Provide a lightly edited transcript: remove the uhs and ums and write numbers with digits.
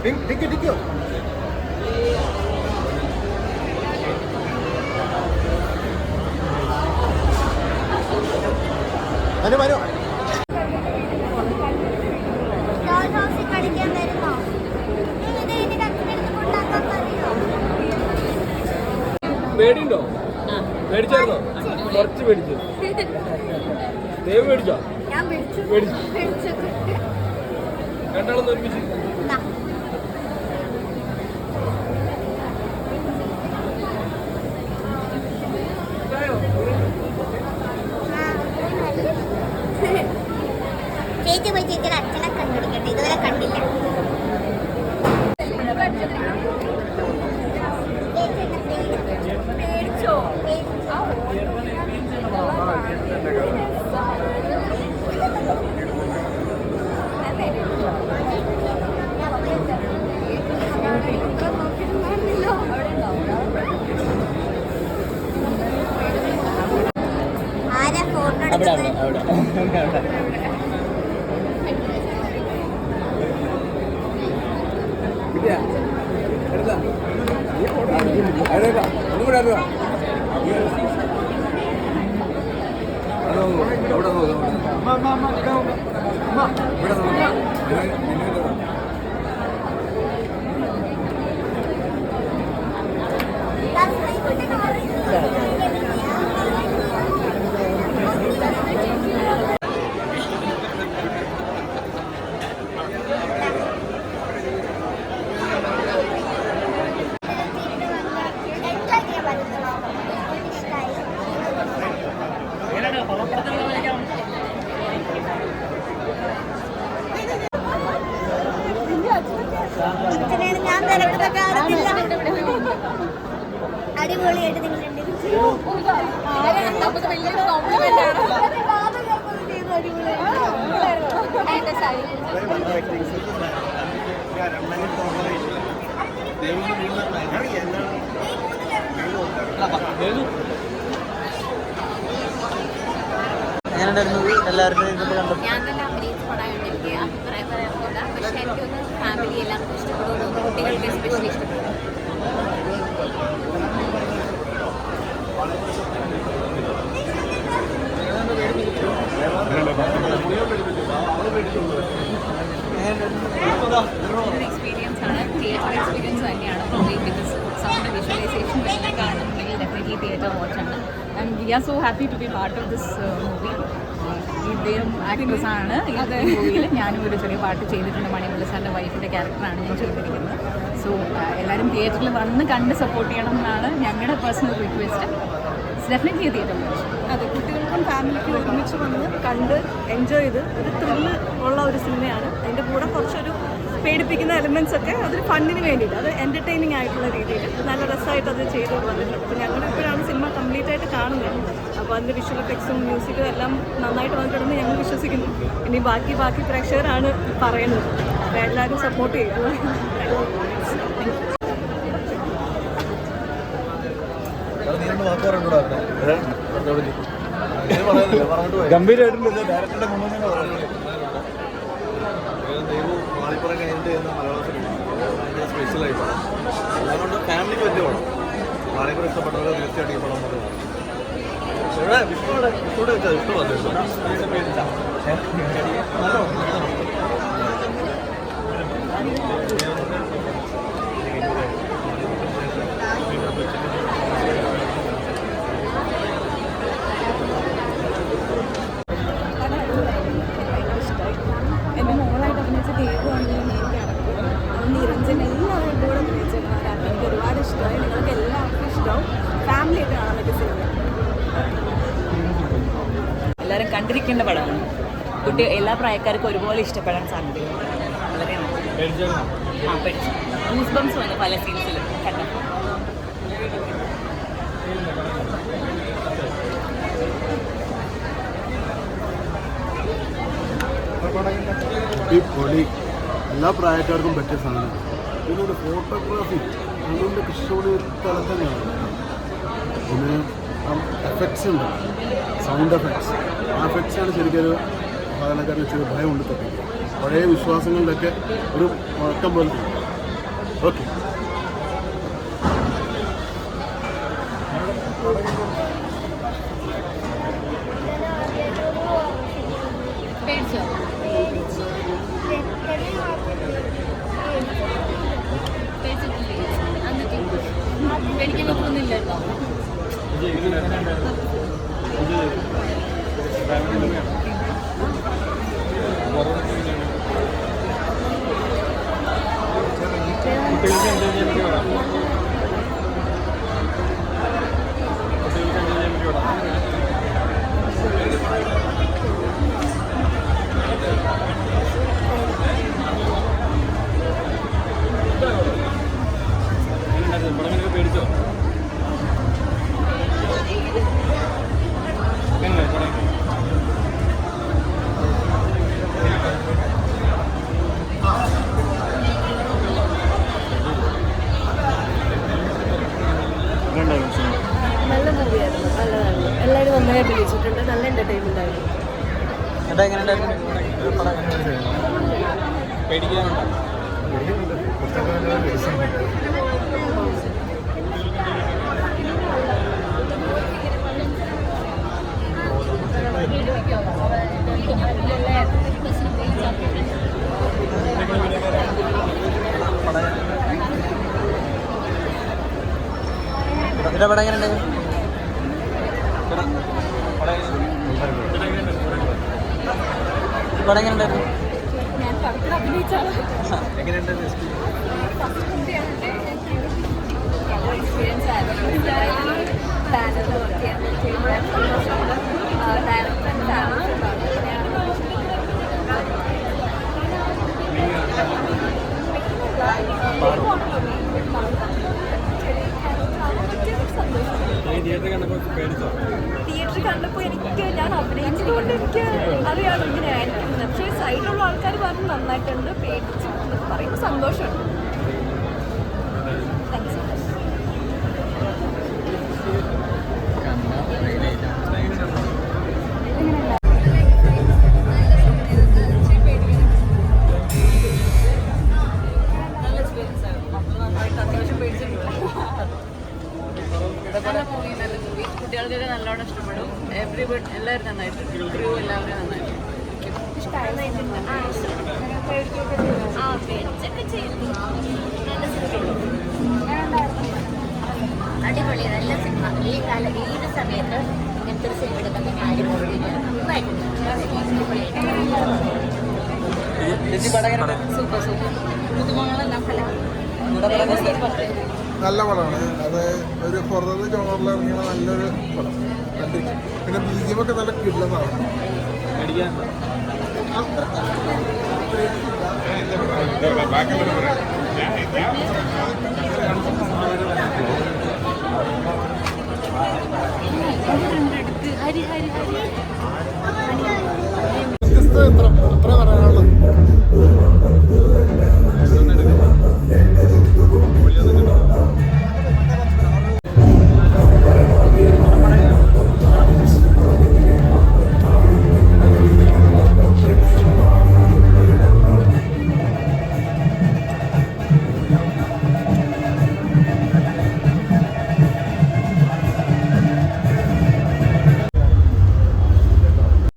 ടിക്കോ മനു പേടിയുണ്ടോ? മേടിച്ചായിരുന്നോ? കുറച്ച് മേടിച്ചു. ദൈവം മേടിച്ചോ? മേടിച്ചു. രണ്ടാളൊന്നും ഒരുമിച്ച് ചേച്ചി പോയി ചേച്ചിയുടെ അച്ഛനെ കണ്ടുപിടിക്കട്ടെ, ഇതുവരെ കണ്ടില്ല. ആരാ ഫോട്ടോ ഞാൻ തിരക്കത്തെ കാണുന്നില്ല. അടിപൊളിയായിട്ട് നിങ്ങൾ എല്ലാവർക്കും ഞാൻ തന്നെ അഭിനയിച്ച പടമായിട്ട് എനിക്ക് അഭിപ്രായം പറയാറില്ല. പക്ഷെ എനിക്കൊന്ന് ഫാമിലി എല്ലാവർക്കും ഇഷ്ടപ്പെടുന്നു, കുട്ടികൾക്ക് എസ്പെഷ്യലി ഇഷ്ടപ്പെടുന്നു. എക്സ്പീരിയൻസ് ആണ്, തിയേറ്റർ എക്സ്പീരിയൻസ് തന്നെയാണ്. ബിക്കോസ് സൗണ്ട് വിഷ്വലൈസേഷൻ എല്ലാം കാണുന്നുണ്ടെങ്കിൽ ഡെഫിനറ്റ്ലി തിയേറ്റർ വാച്ചാണ്. And we are so happy to be part of this movie. ഇദ്ദേഹം ആക്ട്രസ്സാണ് ഈ മൂവിയിൽ. ഞാനും ഒരു ചെറിയ പാട്ട് ചെയ്തിട്ടുണ്ട്. മണിമുല്ല സാറിൻ്റെ വൈഫിൻ്റെ ക്യാരക്ടറാണ് ഞാൻ ചെയ്തിരിക്കുന്നത്. സോ എല്ലാവരും തിയേറ്ററിൽ വന്ന് കണ്ട് സപ്പോർട്ട് ചെയ്യണം എന്നാണ് ഞങ്ങളുടെ personal request. It's definitely theatre watch. അതെ, കുട്ടികൾക്കും ഫാമിലിക്കും ഒരുമിച്ച് വന്ന് കണ്ട് എൻജോയ് ചെയ്ത് ഒരു ത്രില്ല് ഉള്ള ഒരു സിനിമയാണ്. അതിൻ്റെ കൂടെ കുറച്ചൊരു പേടിപ്പിക്കുന്ന എലിമെൻറ്റ്സ് ഒക്കെ അതൊരു ഫണ്ടിന് വേണ്ടിയിട്ട്, അത് എൻ്റർടൈനിങ് ആയിട്ടുള്ള രീതിയിൽ നല്ല രസമായിട്ട് അത് ചെയ്ത് വന്നിട്ടുണ്ട്. അപ്പോൾ ഞങ്ങൾ ഇപ്പോഴാണ് സിനിമ കംപ്ലീറ്റ് ആയിട്ട് കാണുന്നത്. അപ്പോൾ അതിൻ്റെ വിഷ്വൽ എഫക്ട്സും മ്യൂസിക്കും എല്ലാം നന്നായിട്ട് വന്നിട്ടുണ്ടെന്ന് ഞങ്ങൾ വിശ്വസിക്കുന്നു. ഇനി ബാക്കി പ്രേക്ഷകരാണ് പറയുന്നത്. അപ്പോൾ എല്ലാവരും സപ്പോർട്ട് ചെയ്യുക. ഗംഭീരമായിട്ടുണ്ട്. ഡയറക്ടറുടെ മുന്നിൽ തന്നെ പറയുന്നത് മാളിപ്പുറം കഴിഞ്ഞിട്ട് എന്ന മലയാള സിനിമ ഭയങ്കര സ്പെഷ്യലായിട്ടാണ്. അതുകൊണ്ട് ഫാമിലിക്ക് പറ്റിയ പടം. മാളിപ്പുറം ഇഷ്ടപ്പെട്ടവർ തീർച്ചയായിട്ടും ഈ പടം പറഞ്ഞു. ഇവിടെ വിഷ്ണുവിടെ വെച്ചാൽ ഇഷ്ടം വന്നിട്ടുണ്ട്. എൻ്റെ മോളായിട്ട് അഭിനയിച്ച ദേവുവാണെങ്കിലും മെയിൻ ക്യാരക്ടർ, നിരഞ്ജൻ എല്ലാവരും എൻ്റെ കൂടെ അഭിനയിച്ചതാണ്. എനിക്ക് ഒരുപാട് ഇഷ്ടമായി. നിങ്ങൾക്ക് എല്ലാവർക്കും ഇഷ്ടമാവും. ഫാമിലി ആയിട്ട് കാണാൻ പറ്റിയ സിനിമ. എല്ലാവരും കണ്ടിരിക്കേണ്ട പടമാണ്. എല്ലാ പ്രായക്കാർക്കും ഒരുപോലെ ഇഷ്ടപ്പെടാൻ സാധ്യതയുണ്ട്. വളരെ പഠിച്ചു ഗൂസ് ബംസ് വന്നു പല സീൻസിലും കണ്ടപ്പോൾ. ഈ പൊളി എല്ലാ പ്രായക്കാർക്കും പറ്റിയ സാധനം. പിന്നെ ഒരു ഫോട്ടോഗ്രാഫി അതുകൊണ്ട് കൃഷ്ണോട് തലത്തന്നെയാണ്. പിന്നെ എഫക്ട്സ് ഉണ്ട്, സൗണ്ട് എഫക്ട്സ്. ആ എഫക്ട്സാണ് ശരിക്കൊരു സാധാരണക്കാരന് ചെറിയ ഭയം കൊണ്ട് തട്ടിക്കുക. പഴയ വിശ്വാസങ്ങളിലൊക്കെ ഒരു മുഴക്കം പോലെ ഓക്കെ. പേടിച്ചോ? പേടിച്ചിട്ടില്ലേ? എന്നിട്ട് പേടിക്കാൻ പറ്റുന്നില്ലല്ലോ. കുട്ടികൾക്ക് എൻജോയ് ചെയ്യാൻ വേണ്ടി വിടാം. പേടിച്ചോ? നല്ല മൂവിയായിരുന്നു, നല്ലതായിരുന്നു. എല്ലാവരും നന്നായി അഭിനയിച്ചിട്ടുണ്ട്, നല്ല എൻ്റർടൈൻമെൻ്റ് ആയിരുന്നു. ചേട്ടാ എങ്ങനെയുണ്ടായിരുന്നു? പേടിക്കാനുണ്ടോ? ചേട്ടാ പടം എങ്ങനെയുണ്ടായിരുന്നു? പടം എങ്ങനെയുണ്ടായിരുന്നു? ഞാൻ പടത്തിൽ അഭിനയിച്ചാണ്. എങ്ങനെയുണ്ടായിരുന്നു? എക്സ്പീരിയൻസ് ആയിരുന്നു. ബാനറിൽ വർക്ക് ചെയ്യാൻ ഡയറക്ടർ തിയേറ്ററിൽ കണ്ടപ്പോൾ ഞാൻ അഭിനയിച്ചതുകൊണ്ട് എനിക്ക് അറിയാതെ ഇങ്ങനെ ആയിരിക്കും. പക്ഷേ സൈഡിലുള്ള ആൾക്കാർ പറഞ്ഞ് നന്നായിട്ടുണ്ട്, പേടിച്ചു എന്നൊക്കെ പറയുമ്പോൾ സന്തോഷമുണ്ട്. Thank you so much. നല്ല എക്സ്പീരിയൻസ് ആയിരുന്നു. നന്നായിട്ട് അത്യാവശ്യം പേടിച്ചിട്ടുണ്ട്. നല്ല മൂവി, നല്ല മൂവി. കുട്ടികൾക്കൊക്കെ നല്ലോണം ഇഷ്ടപ്പെടും. എല്ലാവരും നന്നായിട്ടുണ്ട്. ക്രൂ എല്ലാവരും നന്നായിട്ടുണ്ട്. അടിപൊളി, നല്ല സിനിമ. ഈ കാലം ഏത് സമയത്ത് ഇങ്ങനത്തെ ഒരു സിനിമ എടുക്കുന്ന ചേച്ചി പടം എങ്ങനെയുണ്ടായിരുന്നു? Super super. പുതുമകളെല്ലാം നല്ല പടമാണ്. അത് ഒരു ഹൊറർ ജോണറിൽ ഇറങ്ങിയ നല്ലൊരു പടം കണ്ടിരിക്കും. പിന്നെ ബീജിയമൊക്കെ നല്ല കിട്ടുന്നതാണ്. ഹരി ഹരി ഹരി വ്യത്യസ്ത എത്ര പറയാനുള്ളത്